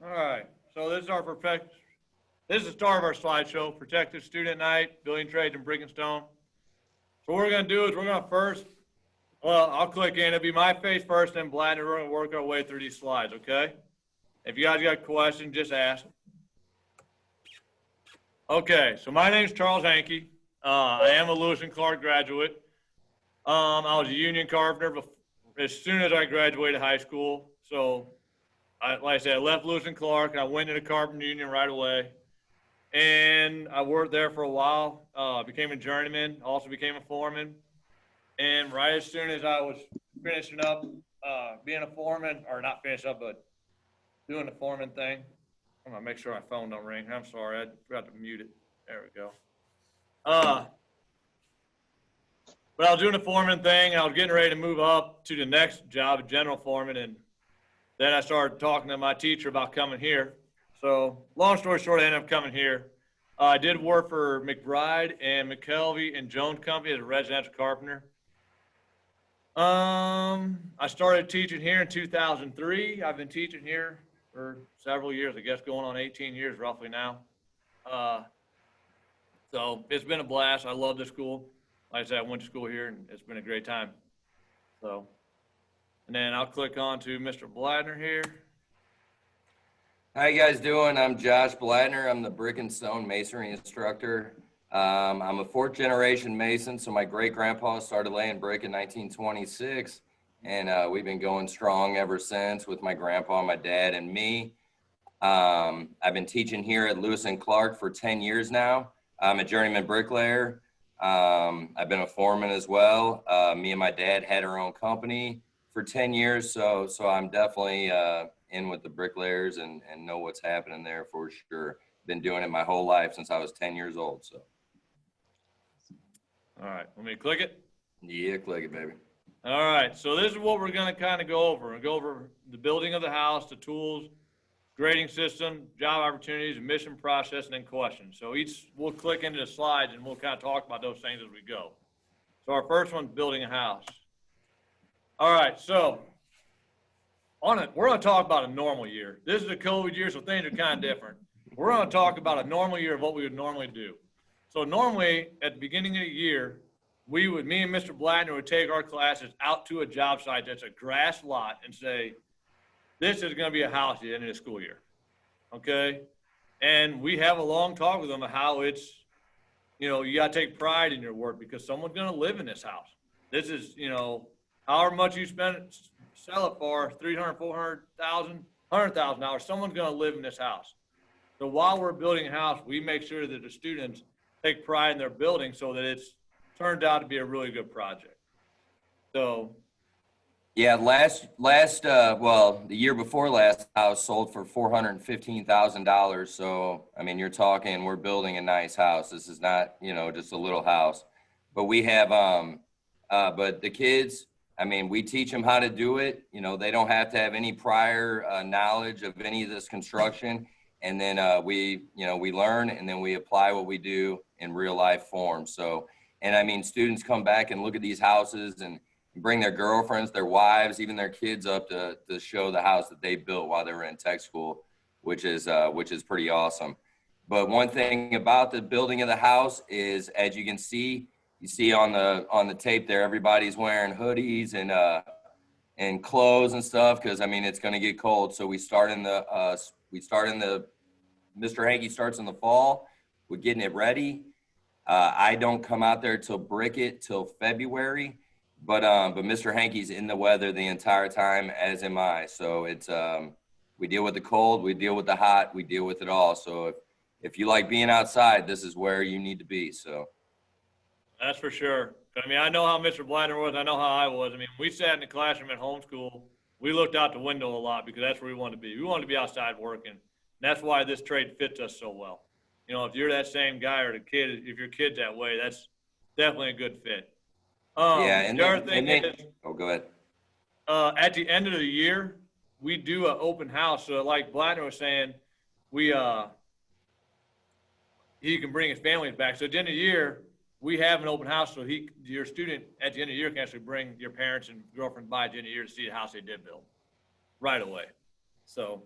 All right, so this is this is the start of our slideshow, Protective Student Night, Building Trades and Brick and Stone. So what we're gonna do is we're gonna first, well, I'll click in, it'll be my face first, then Blatt, and we're gonna work our way through these slides, okay? If you guys got questions, just ask. Okay, so my name's Charles Hankey. I am a Lewis and Clark graduate. I was a union carpenter as soon as I graduated high school. So, like I said, I left Lewis and Clark and I went into the carpenter union right away. And I worked there for a while, became a journeyman, also became a foreman. And right as soon as I was finishing up being a foreman, or not finished up, but doing the foreman thing, I'm gonna make sure my phone don't ring. I'm sorry, I forgot to mute it. There we go. But I was doing the foreman thing. I was getting ready to move up to the next job, general foreman, and then I started talking to my teacher about coming here. So long story short, I ended up coming here. I did work for McBride and McKelvey and Jones Company as a residential carpenter. I started teaching here in 2003. I've been teaching here for several years, I guess going on 18 years roughly now. So it's been a blast. I love the school. Like I said, I went to school here and it's been a great time. So, and then I'll click on to Mr. Blattner here. How you guys doing? I'm Josh Blattner. I'm the brick and stone masonry instructor. I'm a fourth generation Mason. So my great grandpa started laying brick in 1926 and we've been going strong ever since with my grandpa, my dad, and me. I've been teaching here at Lewis and Clark for 10 years now. I'm a journeyman bricklayer. I've been a foreman as well. Me and my dad had our own company for 10 years. So I'm definitely in with the bricklayers and know what's happening there for sure. Been doing it my whole life since I was 10 years old. So. All right, let me click it. Yeah, click it, baby. All right, so this is what we're gonna kind of go over. We'll go over the building of the house, the tools, grading system, job opportunities, admission process, and then questions. So we'll click into the slides and we'll kind of talk about those things as we go. So our first one's building a house. All right, so we're gonna talk about a normal year. This is a COVID year, so things are kind of different. We're gonna talk about a normal year of what we would normally do. So normally at the beginning of the year, me and Mr. Blattner would take our classes out to a job site that's a grass lot and say, this is going to be a house at the end of the school year, okay? And we have a long talk with them of how it's, you got to take pride in your work because someone's going to live in this house. This is, however much you sell it for, $300,000, $400,000, $100,000, someone's going to live in this house. So while we're building a house, we make sure that the students take pride in their building so that it's turned out to be a really good project. So. Yeah, the year before last, house sold for $415,000. So, I mean, you're talking, we're building a nice house. This is not, just a little house. But we have, but the kids, I mean, we teach them how to do it. They don't have to have any prior knowledge of any of this construction. And then we learn and then we apply what we do in real life form. So, and I mean, students come back and look at these houses and bring their girlfriends, their wives, even their kids up to show the house that they built while they were in tech school, which is pretty awesome. But one thing about the building of the house is, as you can see, on the tape there, everybody's wearing hoodies and clothes and stuff because I mean it's going to get cold. So Mr. Hankey starts in the fall. We're getting it ready. I don't come out there till February. But Mr. Hankey's in the weather the entire time, as am I. So it's we deal with the cold, we deal with the hot, we deal with it all. So if you like being outside, this is where you need to be. So that's for sure. I mean, I know how Mr. Blattner was. I know how I was. I mean, we sat in the classroom at homeschool. We looked out the window a lot because that's where we wanted to be. We wanted to be outside working. And that's why this trade fits us so well. If you're that same guy or if your kid's that way, that's definitely a good fit. Yeah, and the other thing is, go ahead. At the end of the year, we do an open house. So like Blattner was saying, he can bring his families back. So at the end of the year, we have an open house. So your student at the end of the year can actually bring your parents and girlfriend by at the end of the year to see the house they did build right away. So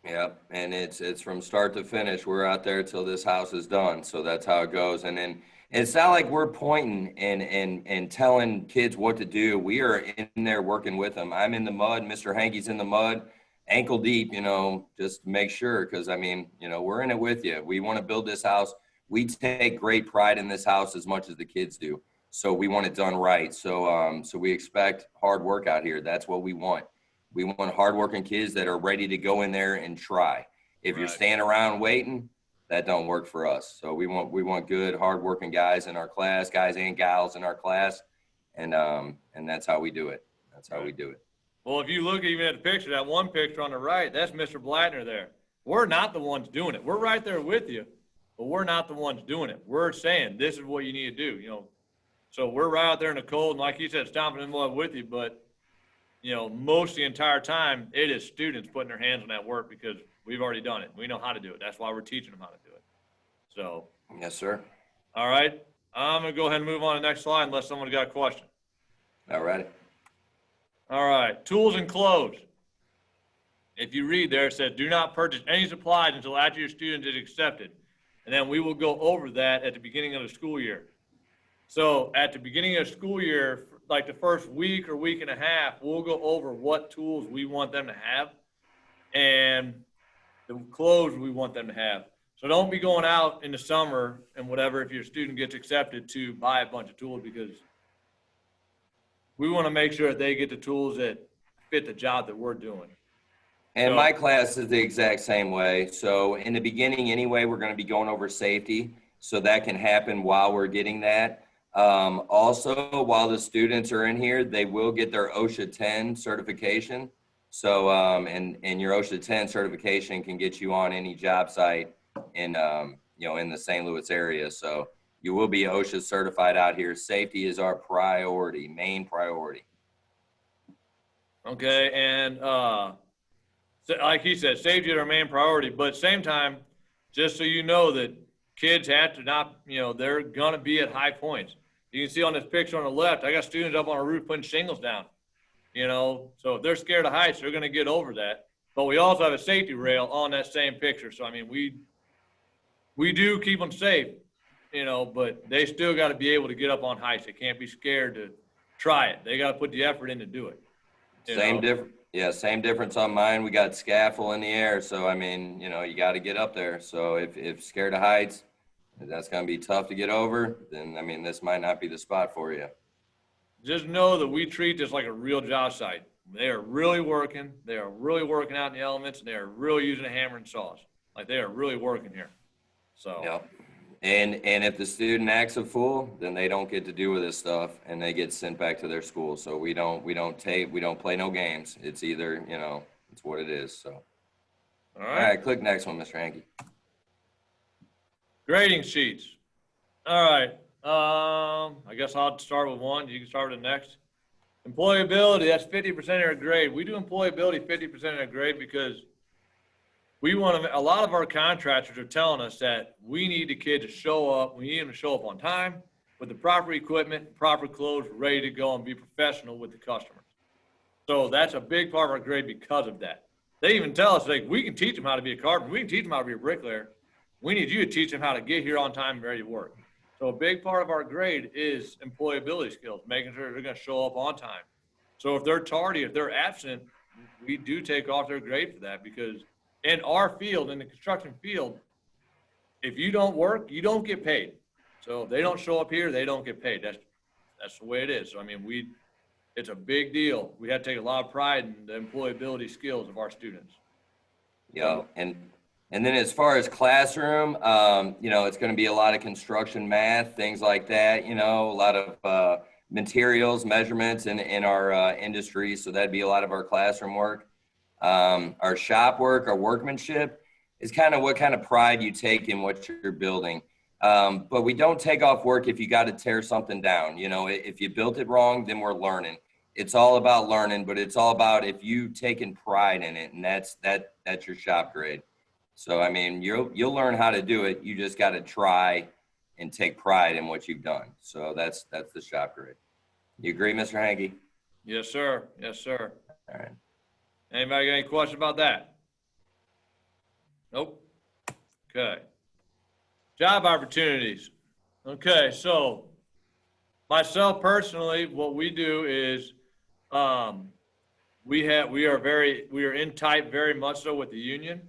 Yep, and it's from start to finish. We're out there till this house is done. So that's how it goes. And then it's not like we're pointing and telling kids what to do. We are in there working with them. I'm in the mud. Mr. Hankey's in the mud, ankle deep, just to make sure. Because, I mean, we're in it with you. We want to build this house. We take great pride in this house as much as the kids do. So we want it done right. So we expect hard work out here. That's what we want. We want hardworking kids that are ready to go in there and try. If you're Right. standing around waiting, that don't work for us. So we want good, hardworking guys in our class, guys and gals in our class, and that's how we do it. That's how we do it. Well, if you look even at the picture, that one picture on the right, that's Mr. Blattner there. We're not the ones doing it. We're right there with you, but we're not the ones doing it. We're saying this is what you need to do. So we're right out there in the cold, and like you said, stomping in the mud with you, but most of the entire time, it is students putting their hands on that work because we've already done it. We know how to do it. That's why we're teaching them how to do it. So. Yes, sir. All right. I'm going to go ahead and move on to the next slide unless someone's got a question. All right. All right. Tools and clothes. If you read there, it says, do not purchase any supplies until after your student is accepted. And then we will go over that at the beginning of the school year. So at the beginning of the school year, like the first week or week and a half, we'll go over what tools we want them to have and the clothes we want them to have. So don't be going out in the summer and whatever if your student gets accepted to buy a bunch of tools, because we want to make sure that they get the tools that fit the job that we're doing. And my class is the exact same way. So in the beginning anyway, we're going to be going over safety. So that can happen while we're getting that. Also, while the students are in here, they will get their OSHA 10 certification. So, and your OSHA 10 certification can get you on any job site in, in the St. Louis area. So you will be OSHA certified out here. Safety is our priority, main priority. Okay. And, so like he said, safety is our main priority, but same time, just so you know that kids have to not, they're going to be at high points. You can see on this picture on the left, I got students up on a roof putting shingles down, so if they're scared of heights, they're going to get over that. But we also have a safety rail on that same picture. So, I mean, we do keep them safe, but they still got to be able to get up on heights. They can't be scared to try it. They got to put the effort in to do it. Same difference on mine. We got scaffold in the air. So, I mean, you got to get up there. So if scared of heights, that's going to be tough to get over, then, I mean, this might not be the spot for you. Just know that we treat this like a real job site. They are really working. They are really working out in the elements, and they are really using a hammer and saws. Like, they are really working here. So. Yep. And if the student acts a fool, then they don't get to do with this stuff, and they get sent back to their school. So we don't play no games. It's either, it's what it is. So. All right. Click next one, Mr. Hankey. Grading sheets. All right. I guess I'll start with one. You can start with the next. Employability, that's 50% of our grade. We do employability 50% of our grade because we want to, a lot of our contractors are telling us that we need the kids to show up. We need them to show up on time with the proper equipment, proper clothes, ready to go and be professional with the customers. So that's a big part of our grade because of that. They even tell us, like, we can teach them how to be a carpenter. We can teach them how to be a bricklayer. We need you to teach them how to get here on time and ready to work. So a big part of our grade is employability skills, making sure they're going to show up on time. So if they're tardy, if they're absent, we do take off their grade for that, because in our field, in the construction field, if you don't work, you don't get paid. So if they don't show up here, they don't get paid. That's the way it is. So, I mean, it's a big deal. We have to take a lot of pride in the employability skills of our students. Yeah, and then as far as classroom, it's going to be a lot of construction math, things like that, a lot of materials, measurements in our industry. So that'd be a lot of our classroom work. Our shop work, our workmanship is kind of what kind of pride you take in what you're building. But we don't take off work if you got to tear something down. If you built it wrong, then we're learning. It's all about learning, but it's all about if you taken pride in it, and that's your shop grade. So, I mean, you'll learn how to do it. You just got to try and take pride in what you've done. So that's the shop grade. You agree, Mr. Hankey? Yes, sir. Yes, sir. All right. Anybody got any questions about that? Nope. Okay. Job opportunities. Okay, so myself personally, what we do is we are in type very much so with the union.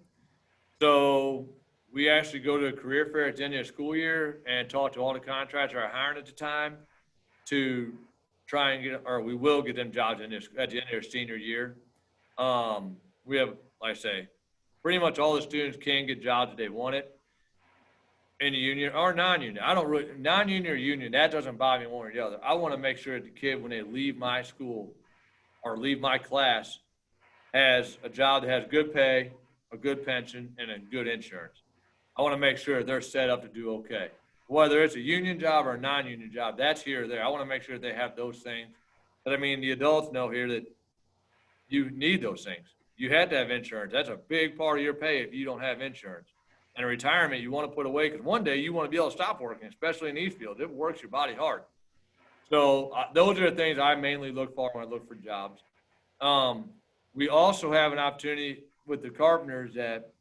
So we actually go to a career fair at the end of the school year and talk to all the contractors that are hiring at the time to try and get, or we will get them jobs at the end of their senior year. We have, like I say, pretty much all the students can get jobs if they want it in the union or non-union. I don't really, non-union or union, that doesn't bother me one or the other. I want to make sure that the kid, when they leave my school or leave my class, has a job that has good pay, a good pension, and a good insurance. I want to make sure they're set up to do okay. Whether it's a union job or a non-union job, that's here or there. I want to make sure they have those things. But I mean, the adults know here that you need those things. You had to have insurance. That's a big part of your pay if you don't have insurance. And in retirement, you want to put away because one day you want to be able to stop working, especially in these fields. It works your body hard. So those are the things I mainly look for when I look for jobs. We also have an opportunity with the carpenters that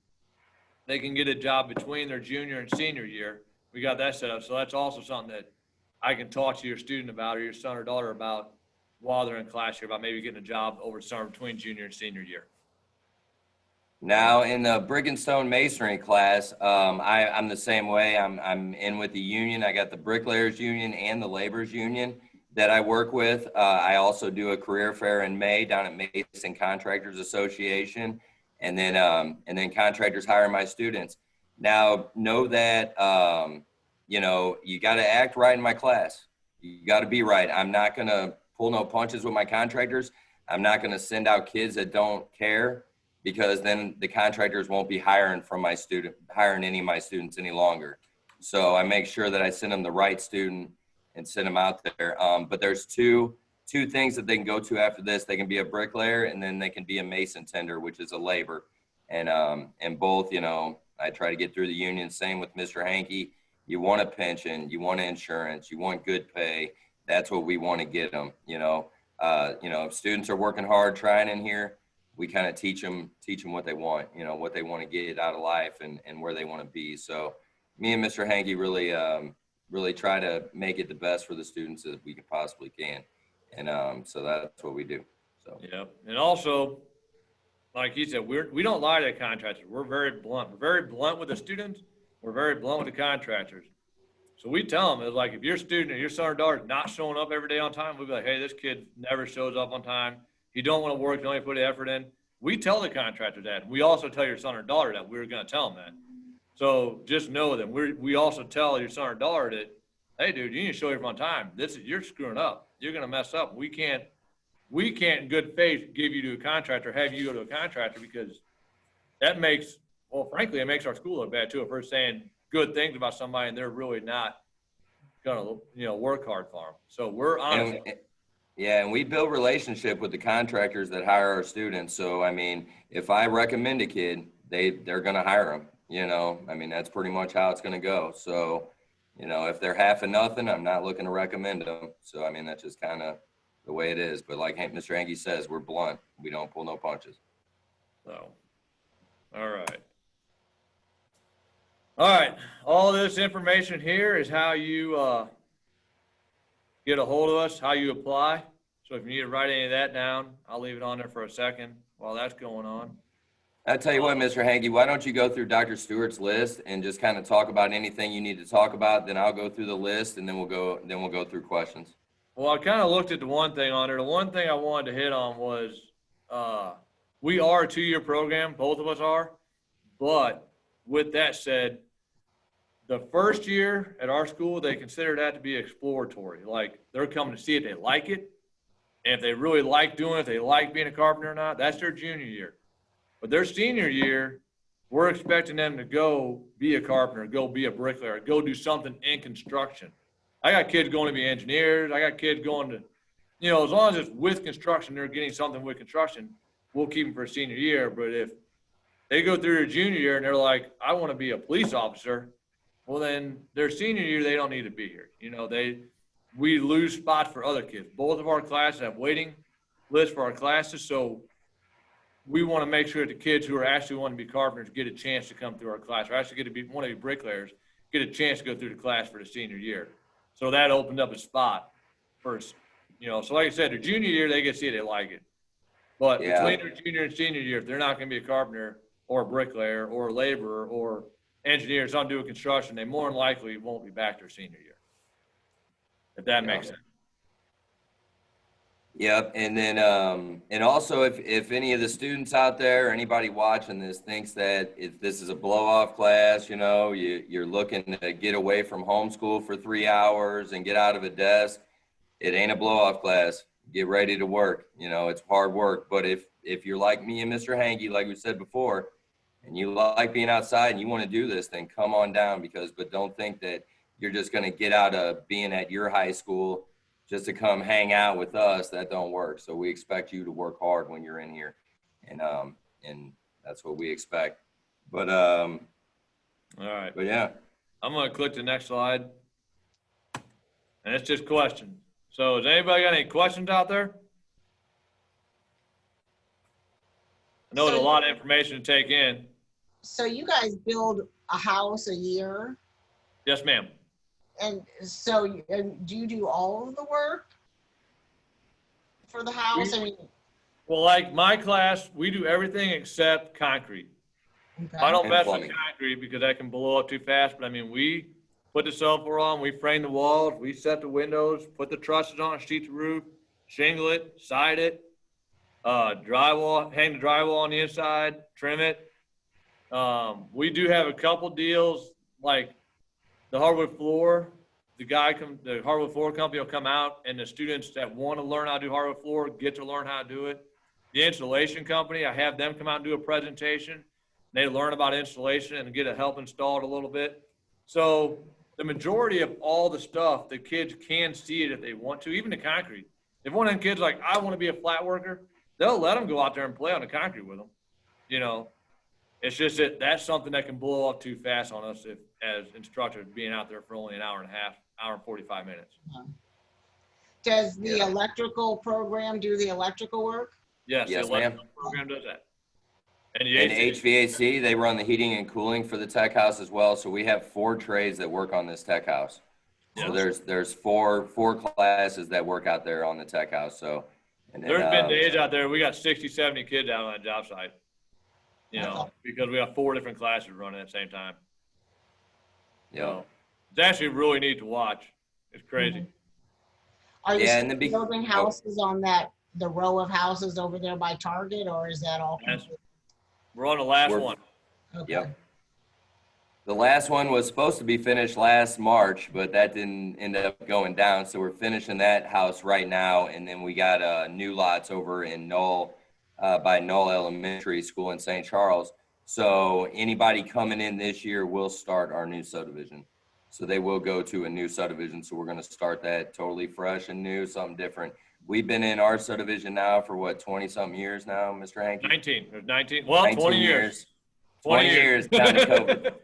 they can get a job between their junior and senior year. We got that set up. So that's also something that I can talk to your student about or your son or daughter about while they're in class here about maybe getting a job over the summer between junior and senior year. Now in the brick and stone masonry class, I'm the same way. I'm in with the union. I got the bricklayers union and the laborers union that I work with. I also do a career fair in May down at Mason Contractors Association, and then contractors hire my students. Now know that you know, you got to act right in my class. You got to be right. I'm not gonna pull no punches with my contractors. I'm not gonna send out kids that don't care, because then the contractors won't be hiring any of my students any longer. So I make sure that I send them the right student and send them out there. But there's two things that they can go to after this. They can be a bricklayer, and then they can be a mason tender, which is a labor. And both, you know, I try to get through the union. Same with Mr. Hankey. You want a pension, you want insurance, you want good pay. That's what we want to get them. You know, if students are working hard trying in here, we kind of teach them what they want, you know, what they want to get out of life and where they want to be. So me and Mr. Hankey really try to make it the best for the students that we can possibly can. And so that's what we do. So yeah. And also, like he said, we don't lie to the contractors. We're very blunt. We're very blunt with the students. We're very blunt with the contractors. So we tell them, it's like, if your student or your son or daughter is not showing up every day on time, we'll be like, hey, this kid never shows up on time. You don't want to work, you only put the effort in. We tell the contractor that. We also tell your son or daughter that. We're going to tell them that. So just know that we also tell your son or daughter that, hey, dude, you need to show up on time. You're screwing up. You're going to mess up. We can't in good faith give you to a contractor, have you go to a contractor, because that makes, well, frankly, it makes our school look bad too. If we're saying good things about somebody and they're really not going to, you know, work hard for them. So we're honest. Yeah, and we build relationship with the contractors that hire our students. So, I mean, if I recommend a kid, they're going to hire them, you know. I mean, that's pretty much how it's going to go. So, you know, if they're half and nothing, I'm not looking to recommend them. So, I mean, that's just kind of the way it is. But like Mr. Hankey says, we're blunt. We don't pull no punches. So, all right. All right. All this information here is how you get a hold of us, how you apply. So if you need to write any of that down, I'll leave it on there for a second while that's going on. I'll tell you what, Mr. Hankey, why don't you go through Dr. Stewart's list and just kind of talk about anything you need to talk about. Then I'll go through the list, and then we'll go through questions. Well, I kind of looked at the one thing on there. The one thing I wanted to hit on was we are a 2-year program. Both of us are. But with that said, the first year at our school, they consider that to be exploratory. Like, they're coming to see if they like it. And if they really like doing it, if they like being a carpenter or not, that's their junior year. But their senior year, we're expecting them to go be a carpenter, go be a bricklayer, go do something in construction. I got kids going to be engineers. I got kids going to, you know, as long as it's with construction, they're getting something with construction, we'll keep them for senior year. But if they go through their junior year and they're like, I want to be a police officer, well, then their senior year, they don't need to be here. You know, we lose spots for other kids. Both of our classes have waiting lists for our classes. So we want to make sure that the kids who are actually wanting to be carpenters get a chance to come through our class, or actually want to be bricklayers, get a chance to go through the class for the senior year. So that opened up a spot for, so like I said, their junior year, they get to see it, they like it. But between their junior and senior year, if they're not going to be a carpenter or a bricklayer or a laborer or engineer, something to do with construction, they more than likely won't be back their senior year. If that makes sense. Yep. And then, and also if any of the students out there or anybody watching this thinks that if this is a blow off class, you're looking to get away from homeschool for 3 hours and get out of a desk, it ain't a blow off class. Get ready to work. It's hard work. But if you're like me and Mr. Hankey, like we said before, and you like being outside and you want to do this, then come on down but don't think that you're just going to get out of being at your high school just to come hang out with us. That don't work. So we expect you to work hard when you're in here. And that's what we expect. But, all right. But yeah. I'm going to click the next slide. And it's just questions. So has anybody got any questions out there? I know it's a lot of information to take in. So you guys build a house a year? Yes, ma'am. And so do you do all of the work for the house? Well, like my class, we do everything except concrete. Okay. I don't mess with concrete because that can blow up too fast. But we put the subfloor on, we frame the walls, we set the windows, put the trusses on, sheet the roof, shingle it, side it, drywall, hang the drywall on the inside, trim it. We do have a couple deals like the hardwood floor. The hardwood floor company will come out, and the students that want to learn how to do hardwood floor get to learn how to do it. The installation company, I have them come out and do a presentation. They learn about installation and get a help installed a little bit. So the majority of all the stuff, the kids can see it if they want to, even the concrete. If one of them kids like, I want to be a flat worker, they'll let them go out there and play on the concrete with them. It's just that that's something that can blow up too fast on us as instructors being out there for only an hour and a half, hour and 45 minutes. Does the electrical program do the electrical work? Yes, the electrical program does that. And the HVAC, they run the heating and cooling for the tech house as well. So we have 4 trades that work on this tech house. So there's four classes that work out there on the tech house. So there's been days out there we got 60, 70 kids out on that job site. Because we have 4 different classes running at the same time. Yeah. It's actually really neat to watch. It's crazy. Are you building houses on the row of houses over there by Target, or is that all complete? We're on the last one. Okay. Yep. The last one was supposed to be finished last March, but that didn't end up going down. So we're finishing that house right now. And then we got new lots over in Knoll, by Knoll Elementary School in St. Charles. So anybody coming in this year will start our new subdivision. So they will go to a new subdivision. So we're going to start that totally fresh and new, something different. We've been in our subdivision now for 20-something years now, Mr. Hankey? 19. There's 19. Well, 19 20 years. 20 years down to COVID.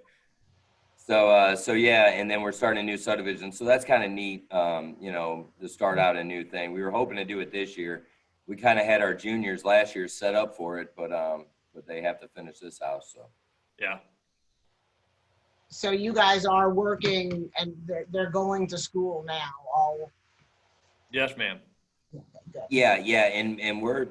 So yeah, and then we're starting a new subdivision. So that's kind of neat, to start out a new thing. We were hoping to do it this year. We kind of had our juniors last year set up for it, but they have to finish this house. So yeah. So you guys are working and they're going to school now. All. Yes, ma'am. Yeah, and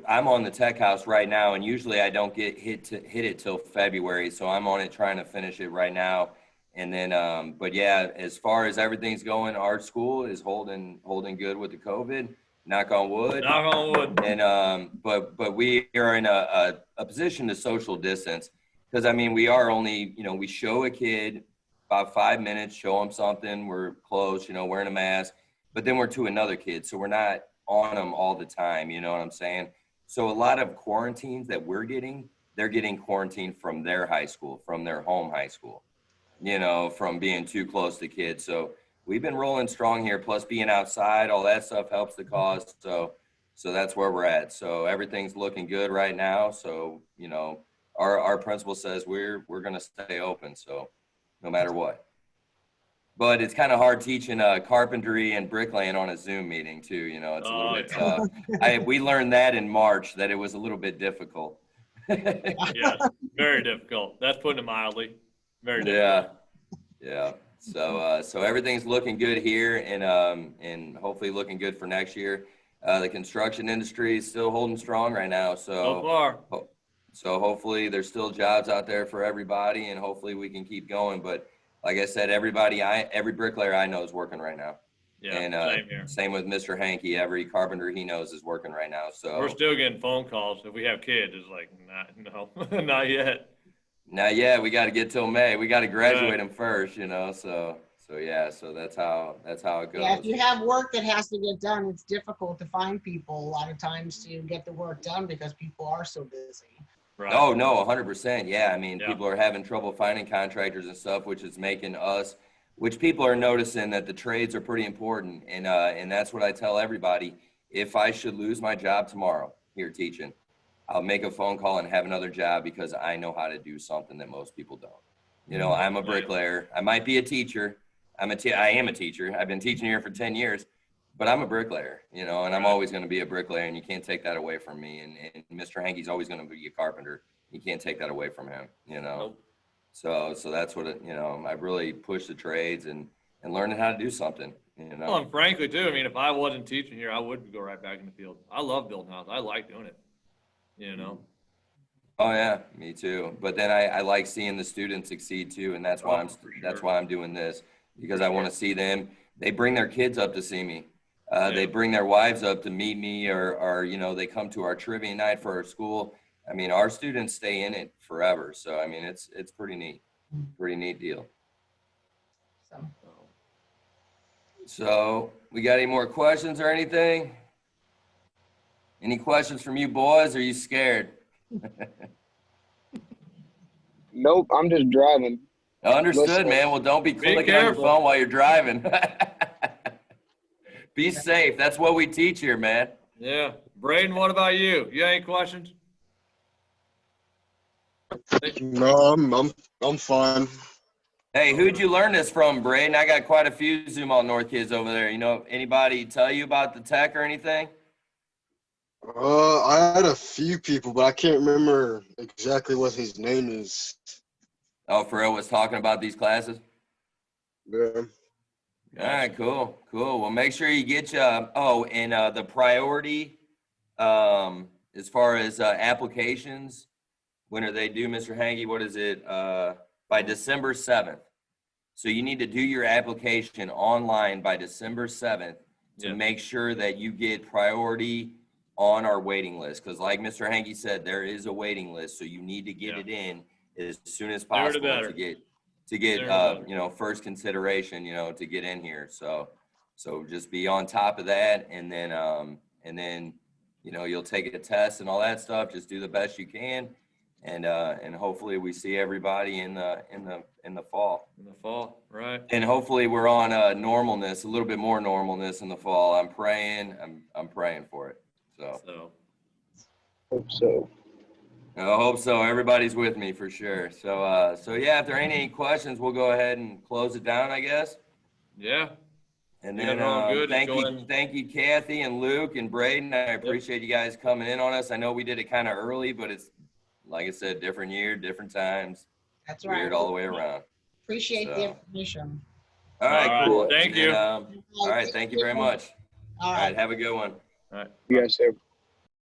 I'm on the tech house right now, and usually I don't get hit it till February, so I'm on it trying to finish it right now. And then, but yeah, as far as everything's going, our school is holding good with the COVID. Knock on wood. Knock on wood. And but we are in a position to social distance because we are only we show a kid about 5 minutes, show them something, we're close, wearing a mask, but then we're to another kid, so we're not on them all the time. You know what I'm saying? So a lot of quarantines that we're getting, they're getting quarantined from their high school, from their home high school, from being too close to kids. So we've been rolling strong here, plus being outside, all that stuff helps the cause. So that's where we're at. So everything's looking good right now. So, our principal says we're going to stay open. So no matter what. But it's kind of hard teaching carpentry and bricklaying on a Zoom meeting too. It's a little bit tough. We learned that in March that it was a little bit difficult. Yeah, very difficult. That's putting it mildly. Very difficult. Yeah. So everything's looking good here, and hopefully looking good for next year. The construction industry is still holding strong right now. So far. So hopefully there's still jobs out there for everybody, and hopefully we can keep going. But like I said, every bricklayer I know is working right now. Yeah, And same here. same with Mr. Hankey. Every carpenter he knows is working right now. So we're still getting phone calls. If we have kids, it's like, no, not yet. Not yet. We got to get till May. We got to graduate them first, you know. So yeah. So that's how it goes. Yeah, if you have work that has to get done, it's difficult to find people a lot of times to get the work done because people are so busy. Right. Oh no, 100%. Yeah, I mean, people are having trouble finding contractors and stuff, which is making us, which people are noticing that the trades are pretty important, and that's what I tell everybody. If I should lose my job tomorrow here teaching, I'll make a phone call and have another job because I know how to do something that most people don't. You know, I'm a bricklayer. I might be a teacher. I am a teacher. I've been teaching here for 10 years, but I'm a bricklayer, you know, and I'm always going to be a bricklayer, and you can't take that away from me. And Mr. Hankey's always going to be a carpenter. You can't take that away from him, you know. Nope. So that's what you know, I really push the trades and learning how to do something, you know. Well, and frankly too, I mean, if I wasn't teaching here, I would go right back in the field. I love building houses. I like doing it, you know. Oh yeah, me too. But then I like seeing the students succeed too, and that's why that's why I'm doing this, because I want to see them. They bring their kids up to see me. They bring their wives up to meet me, or you know, they come to our trivia night for our school. I mean, our students stay in it forever. So I mean, it's pretty neat deal. So we got any more questions or anything? Any questions from you boys? Or are you scared? Nope, I'm just driving. Understood, man. Well, don't be clicking on your phone while you're driving. Be safe. That's what we teach here, man. Yeah. Braden, what about you? You got any questions? No, I'm fine. Hey, who'd you learn this from, Braden? I got quite a few Zumwalt North kids over there. You know, anybody tell you about the tech or anything? I had a few people, but I can't remember exactly what his name is. Oh, Pharrell was talking about these classes? Yeah. All right, cool. Well, make sure you get the priority as far as applications. When are they due, Mr. Hankey? What is it? By December 7th. So you need to do your application online by December 7th to make sure that you get priority on our waiting list. Because like Mr. Hankey said, there is a waiting list. So you need to get it in as soon as possible to get you know, first consideration, you know, to get in here. So just be on top of that, and then you know, you'll take a test and all that stuff. Just do the best you can. And hopefully we see everybody in the fall. In the fall, right? And hopefully we're on normalness, a little bit more normalness in the fall. I'm praying for it. So. Hope so. I hope so. Everybody's with me for sure. So yeah, if there ain't any questions, we'll go ahead and close it down, I guess. Yeah. And then thank you, Kathy and Luke and Braden. I appreciate you guys coming in on us. I know we did it kind of early, but it's, like I said, different year, different times. That's right. Weird all the way around. Appreciate the information. All right, cool. Thank you. All right, thank you very much. All right, have a good one. All right. You guys too.